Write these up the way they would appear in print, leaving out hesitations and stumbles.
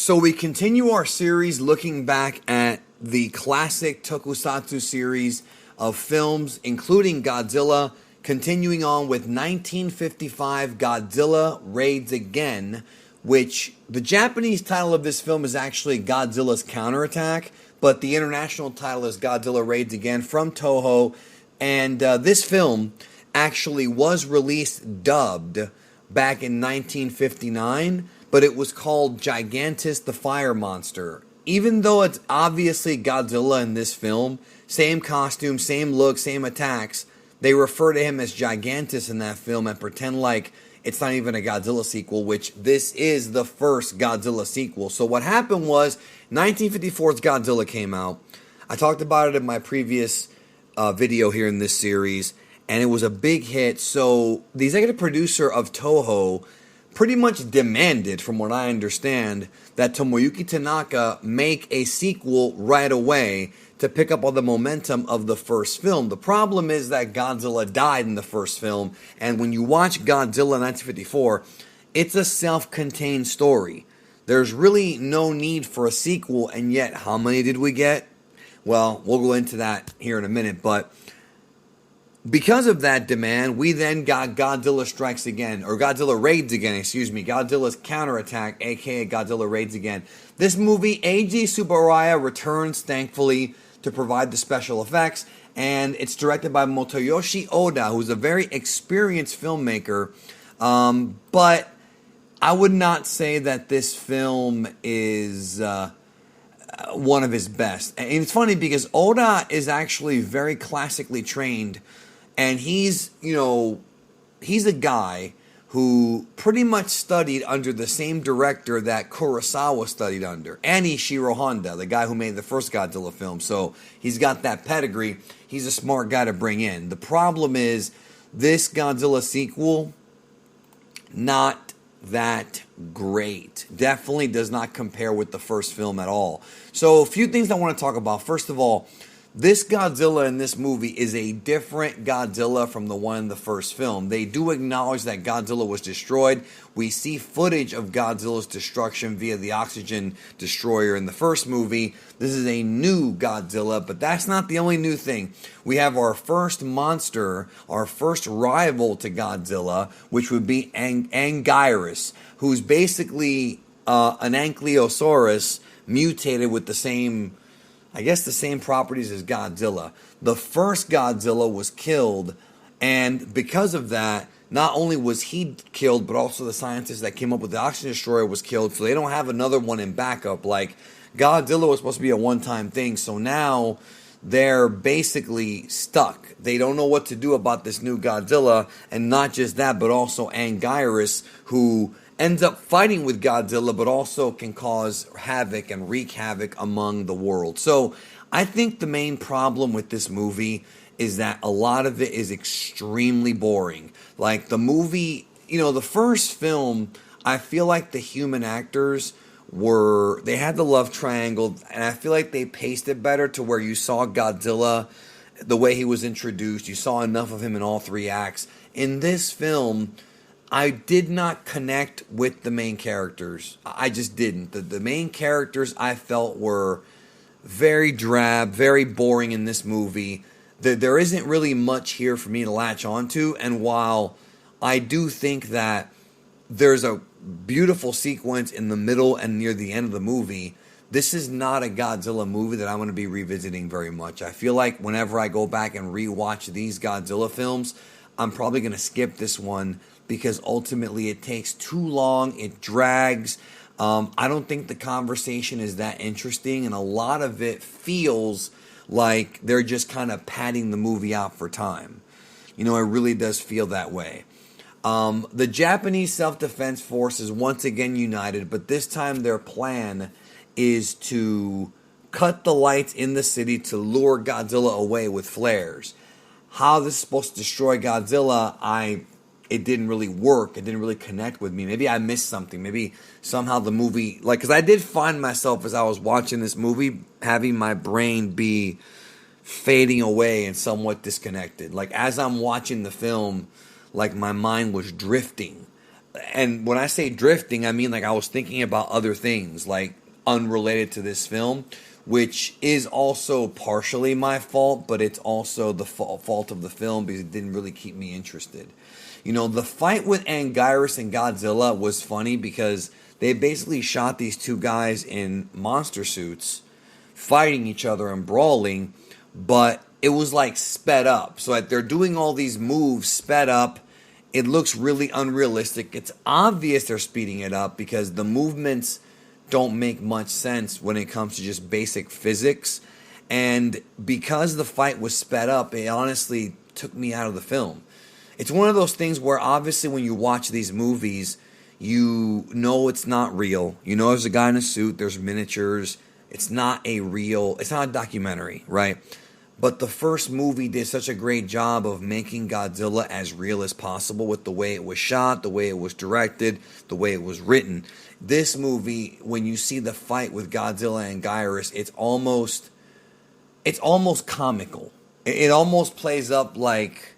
So we continue our series looking back at the classic tokusatsu series of films, including Godzilla, continuing on with 1955 Godzilla Raids Again, which the Japanese title of this film is actually Godzilla's Counterattack, but the international title is Godzilla Raids Again from Toho. And this film actually was released dubbed back in 1959, but it was called Gigantus the Fire Monster. Even though it's obviously Godzilla in this film, same costume, same look, same attacks, they refer to him as Gigantus in that film and pretend like it's not even a Godzilla sequel, which this is the first Godzilla sequel. So what happened was, 1954's Godzilla came out. I talked about it in my previous video here in this series, and it was a big hit. So the executive producer of Toho pretty much demanded, from what I understand, that Tomoyuki Tanaka make a sequel right away to pick up on the momentum of the first film. The problem is that Godzilla died in the first film, and when you watch Godzilla 1954, it's a self-contained story. There's really no need for a sequel, and yet how many did we get? Well, we'll go into that here in a minute, but because of that demand, we then got Godzilla Strikes Again, or Godzilla Raids Again, Godzilla's Counterattack, aka Godzilla Raids Again. This movie, Eiji Tsuburaya returns, thankfully, to provide the special effects, and it's directed by Motoyoshi Oda, who's a very experienced filmmaker, but I would not say that this film is one of his best. And it's funny because Oda is actually very classically trained, and he's a guy who pretty much studied under the same director that Kurosawa studied under, Shiro Honda, the guy who made the first Godzilla film. So he's got that pedigree. He's a smart guy to bring in. The problem is this Godzilla sequel, not that great. Definitely does not compare with the first film at all. So a few things I want to talk about. First of all, this Godzilla in this movie is a different Godzilla from the one in the first film. They do acknowledge that Godzilla was destroyed. We see footage of Godzilla's destruction via the oxygen destroyer in the first movie. This is a new Godzilla, but that's not the only new thing. We have our first monster, our first rival to Godzilla, which would be Anguirus, who's basically an Ankylosaurus mutated with the same properties as Godzilla. The first Godzilla was killed, and because of that, not only was he killed, but also the scientist that came up with the oxygen destroyer was killed, so they don't have another one in backup. Like, Godzilla was supposed to be a one-time thing, so now they're basically stuck. They don't know what to do about this new Godzilla, and not just that, but also Anguirus, who ends up fighting with Godzilla, but also can cause havoc and wreak havoc among the world. So I think the main problem with this movie is that a lot of it is extremely boring. Like the movie, the first film, I feel like the human actors they had the love triangle, and I feel like they paced it better to where you saw Godzilla, the way he was introduced, you saw enough of him in all three acts. In this film, I did not connect with the main characters. I just didn't. The main characters I felt were very drab, very boring in this movie. There isn't really much here for me to latch onto, and while I do think that there's a beautiful sequence in the middle and near the end of the movie, this is not a Godzilla movie that I'm going to be revisiting very much. I feel like whenever I go back and rewatch these Godzilla films, I'm probably going to skip this one because ultimately it takes too long, it drags. I don't think the conversation is that interesting, and a lot of it feels like they're just kind of padding the movie out for time. It really does feel that way. The Japanese Self-Defense Force is once again united, but this time their plan is to cut the lights in the city to lure Godzilla away with flares. How this is supposed to destroy Godzilla, it didn't really work. It didn't really connect with me. Maybe I missed something. Maybe somehow the movie, because I did find myself as I was watching this movie having my brain be fading away and somewhat disconnected. Like as I'm watching the film, like my mind was drifting. and when I say drifting, I mean like I was thinking about other things, like unrelated to this film, which is also partially my fault, but it's also the fault of the film because it didn't really keep me interested. You know, the fight with Anguirus and Godzilla was funny because they basically shot these two guys in monster suits fighting each other and brawling, but it was like sped up. So like they're doing all these moves sped up. It looks really unrealistic. It's obvious they're speeding it up because the movements don't make much sense when it comes to just basic physics. And because the fight was sped up, it honestly took me out of the film. It's one of those things where obviously when you watch these movies, you know it's not real. You know there's a guy in a suit, there's miniatures. It's not a documentary, right? But the first movie did such a great job of making Godzilla as real as possible with the way it was shot, the way it was directed, the way it was written. This movie, when you see the fight with Godzilla and Gyrus, it's almost comical. It almost plays up like,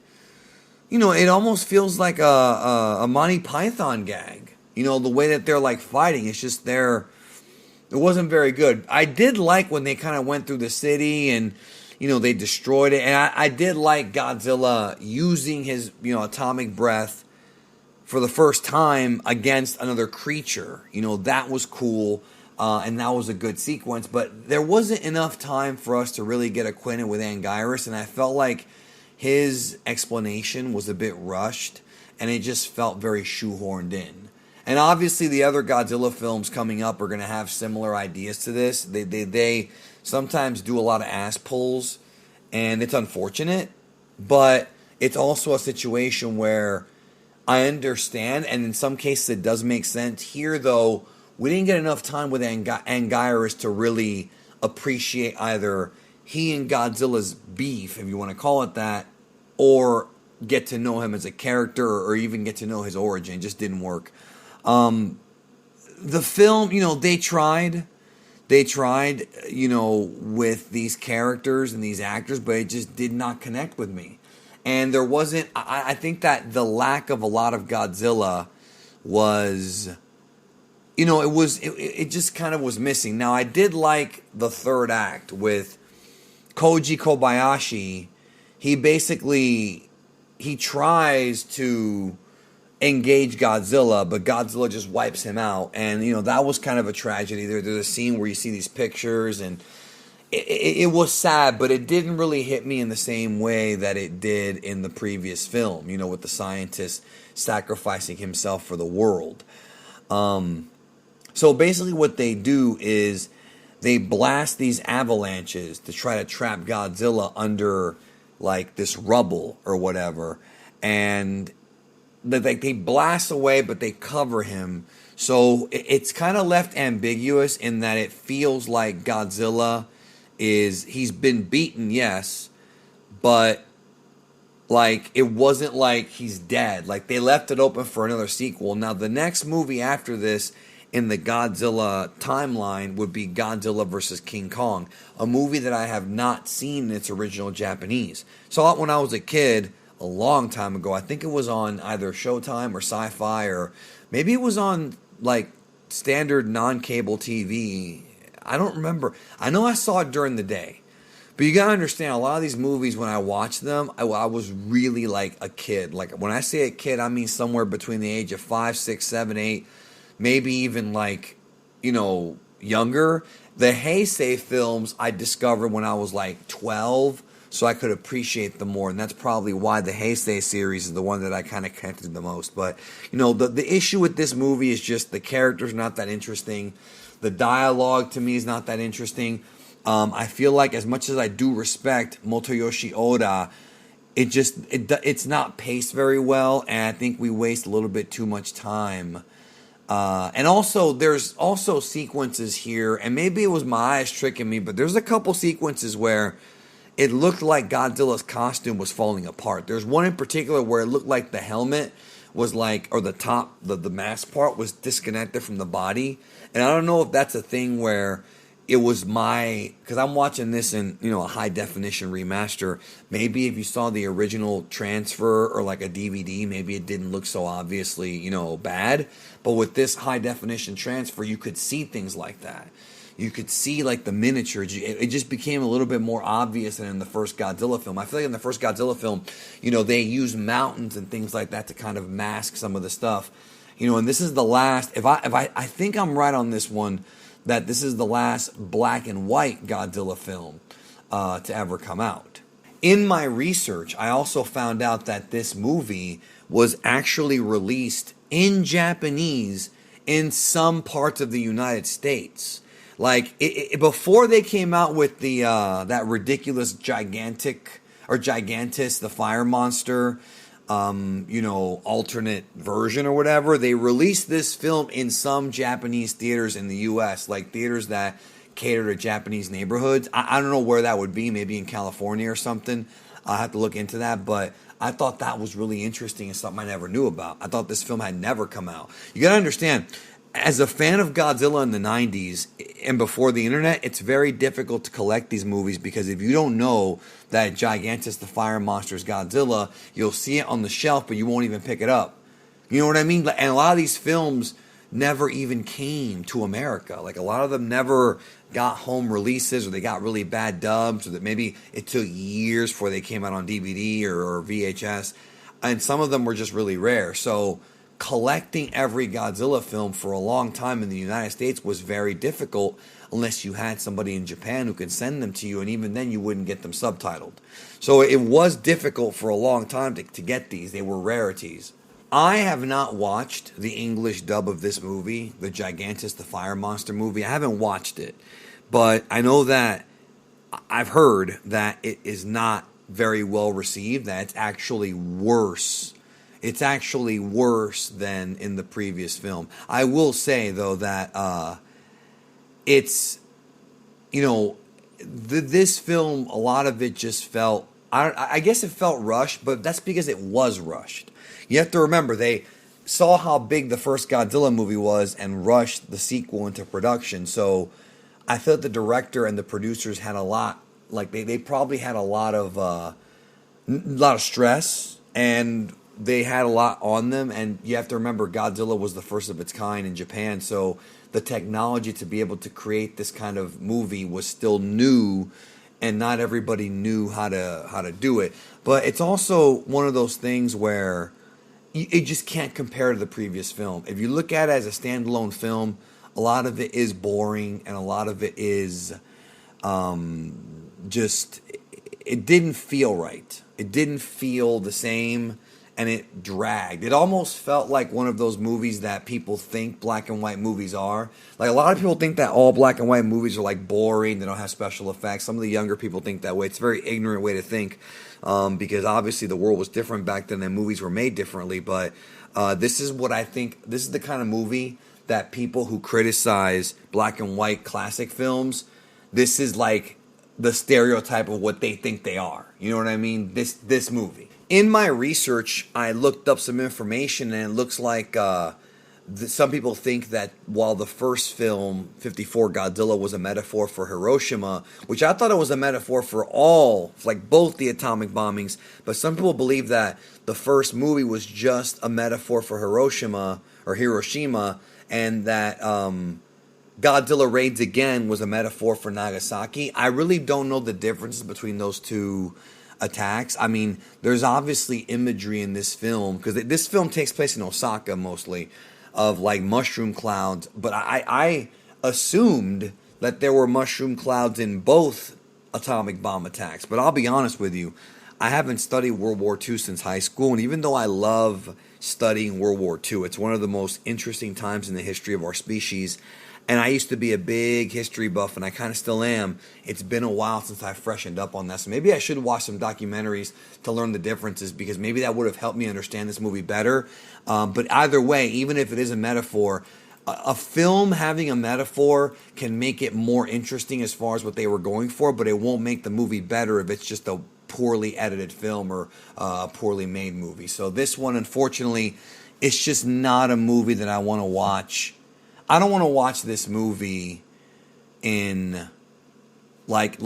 you know, it almost feels like a Monty Python gag. You know, the way that they're like fighting, it's just it wasn't very good. I did like when they kind of went through the city and, you know, they destroyed it. And I did like Godzilla using his, you know, atomic breath for the first time against another creature. You know, that was cool. And that was a good sequence. But there wasn't enough time for us to really get acquainted with Anguirus. And I felt like his explanation was a bit rushed. And it just felt very shoehorned in. And obviously the other Godzilla films coming up are going to have similar ideas to this. They sometimes do a lot of ass pulls, and it's unfortunate, but it's also a situation where I understand, and in some cases it does make sense. Here, though, we didn't get enough time with Anguirus to really appreciate either he and Godzilla's beef, if you want to call it that, or get to know him as a character, or even get to know his origin. It just didn't work. The film, you know, they tried, you know, with these characters and these actors, but it just did not connect with me. And there wasn't, I think that the lack of a lot of Godzilla was, you know, it just kind of was missing. Now, I did like the third act with Koji Kobayashi. He tries to engage Godzilla, but Godzilla just wipes him out. And, you know, that was kind of a tragedy. There's a scene where you see these pictures, and it was sad, but it didn't really hit me in the same way that it did in the previous film, you know, with the scientist sacrificing himself for the world. So basically what they do is they blast these avalanches to try to trap Godzilla under, like, this rubble or whatever. And they blast away, but they cover him. So it's kind of left ambiguous in that it feels like Godzilla he's been beaten, yes, but like it wasn't like he's dead. Like they left it open for another sequel. Now the next movie after this in the Godzilla timeline would be Godzilla vs. King Kong, a movie that I have not seen in its original Japanese. Saw it when I was a kid, a long time ago. I think it was on either Showtime or Sci-Fi, or maybe it was on like standard non-cable TV. I don't remember. I know I saw it during the day. But you gotta understand, a lot of these movies, when I watched them, I was really like a kid. Like when I say a kid, I mean somewhere between the age of 5, 6, 7, 8, maybe even like, you know, younger. The Heisei films I discovered when I was like 12, so I could appreciate them more. And that's probably why the Heisei series is the one that I kind of connected the most. But, you know, the issue with this movie is just the characters not that interesting. The dialogue to me is not that interesting. I feel like as much as I do respect Motoyoshi Oda, it's not paced very well, and I think we waste a little bit too much time. And also, there's also sequences here, and maybe it was my eyes tricking me, but there's a couple sequences where it looked like Godzilla's costume was falling apart. There's one in particular where it looked like the helmet was like, or the top, the mask part was disconnected from the body. And I don't know if that's a thing where it was because I'm watching this in a high definition remaster. Maybe if you saw the original transfer or like a DVD, maybe it didn't look so obviously bad. But with this high definition transfer, you could see things like that. You could see like the miniatures. It just became a little bit more obvious than in the first Godzilla film. I feel like in the first Godzilla film, they used mountains and things like that to kind of mask some of the stuff. And this is the last. If I think I'm right on this one, that this is the last black and white Godzilla film to ever come out. In my research, I also found out that this movie was actually released in Japanese in some parts of the United States. Like before they came out with the that ridiculous Gigantus, the fire monster, alternate version or whatever, they released this film in some Japanese theaters in the U.S., like theaters that cater to Japanese neighborhoods. I don't know where that would be, maybe in California or something. I'll have to look into that, but I thought that was really interesting and something I never knew about. I thought this film had never come out. You gotta understand, as a fan of Godzilla in the 90s and before the internet, it's very difficult to collect these movies because if you don't know that Gigantus the Fire Monster is Godzilla, you'll see it on the shelf, but you won't even pick it up. You know what I mean? And a lot of these films never even came to America. Like a lot of them never got home releases, or they got really bad dubs, or that maybe it took years before they came out on DVD or VHS. And some of them were just really rare. So collecting every Godzilla film for a long time in the United States was very difficult unless you had somebody in Japan who could send them to you, and even then you wouldn't get them subtitled. So it was difficult for a long time to get these. They were rarities. I have not watched the English dub of this movie, the Gigantus the Fire Monster movie. I haven't watched it, but I know that I've heard that it is not very well received, that it's actually worse. It's actually worse than in the previous film. I will say, though, that it's, this film, a lot of it just felt, I guess it felt rushed, but that's because it was rushed. You have to remember, they saw how big the first Godzilla movie was and rushed the sequel into production. So I felt the director and the producers had a lot, like they probably had a lot of stress, and they had a lot on them. And you have to remember, Godzilla was the first of its kind in Japan, so the technology to be able to create this kind of movie was still new, and not everybody knew how to do it. But it's also one of those things where it just can't compare to the previous film. If you look at it as a standalone film, a lot of it is boring, and a lot of it is just, it didn't feel right. It didn't feel the same, and it dragged. It almost felt like one of those movies that people think black and white movies are. Like, a lot of people think that all black and white movies are like boring, they don't have special effects. Some of the younger people think that way. It's a very ignorant way to think, because obviously the world was different back then and movies were made differently. But this is what I think, this is the kind of movie that people who criticize black and white classic films, this is like the stereotype of what they think they are. You know what I mean? This movie. In my research, I looked up some information, and it looks like some people think that while the first film, 54 Godzilla, was a metaphor for Hiroshima, which I thought it was a metaphor for all, like both the atomic bombings, but some people believe that the first movie was just a metaphor for Hiroshima, and that Godzilla Raids Again was a metaphor for Nagasaki. I really don't know the differences between those two attacks. I mean, there's obviously imagery in this film, because this film takes place in Osaka mostly, of like mushroom clouds, but I assumed that there were mushroom clouds in both atomic bomb attacks. But I'll be honest with you, I haven't studied World War II since high school, and even though I love studying World War II, it's one of the most interesting times in the history of our species. And I used to be a big history buff, and I kind of still am. It's been a while since I freshened up on that. So maybe I should watch some documentaries to learn the differences, because maybe that would have helped me understand this movie better. But either way, even if it is a metaphor, a film having a metaphor can make it more interesting as far as what they were going for, but it won't make the movie better if it's just a poorly edited film or a poorly made movie. So this one, unfortunately, it's just not a movie that I want to watch. I don't want to watch this movie in like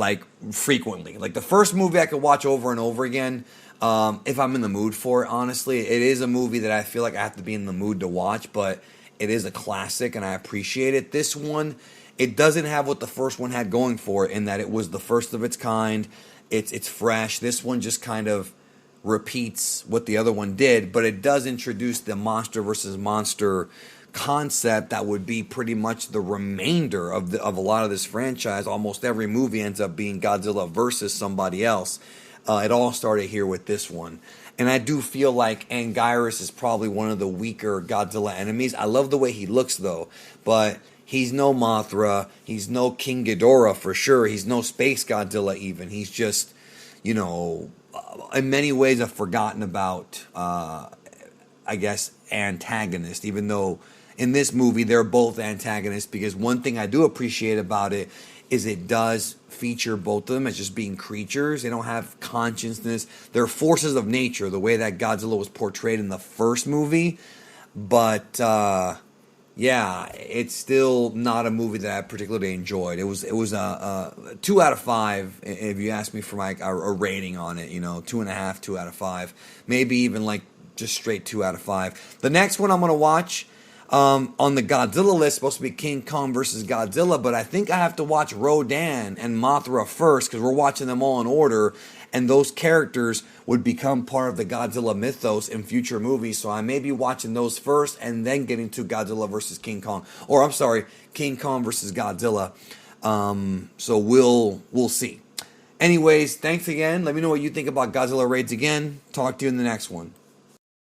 frequently. Like the first movie I could watch over and over again if I'm in the mood for it. Honestly, it is a movie that I feel like I have to be in the mood to watch, but it is a classic and I appreciate it. This one, it doesn't have what the first one had going for it in that it was the first of its kind. It's fresh. This one just kind of repeats what the other one did, but it does introduce the monster versus monster concept that would be pretty much the remainder of a lot of this franchise. Almost every movie ends up being Godzilla versus somebody else. It all started here with this one. And I do feel like Anguirus is probably one of the weaker Godzilla enemies. I love the way he looks though, but he's no Mothra, he's no King Ghidorah for sure, he's no Space Godzilla even. He's just, you know, in many ways a forgotten about, I guess, antagonist, even though in this movie they're both antagonists, because one thing I do appreciate about it is it does feature both of them as just being creatures. They don't have consciousness. They're forces of nature, the way that Godzilla was portrayed in the first movie. But yeah, it's still not a movie that I particularly enjoyed. It was a 2 out of 5 if you ask me for like a rating on it. You know, 2.5, 2 out of 5, maybe even like just straight 2 out of 5. The next one I'm gonna watch on the Godzilla list supposed to be King Kong versus Godzilla, but I think I have to watch Rodan and Mothra first because we're watching them all in order, and those characters would become part of the Godzilla mythos in future movies. So I may be watching those first and then getting to Godzilla versus King Kong, or I'm sorry, King Kong versus Godzilla. So we'll see. Anyways, thanks again. Let me know what you think about Godzilla Raids again. Talk to you in the next one.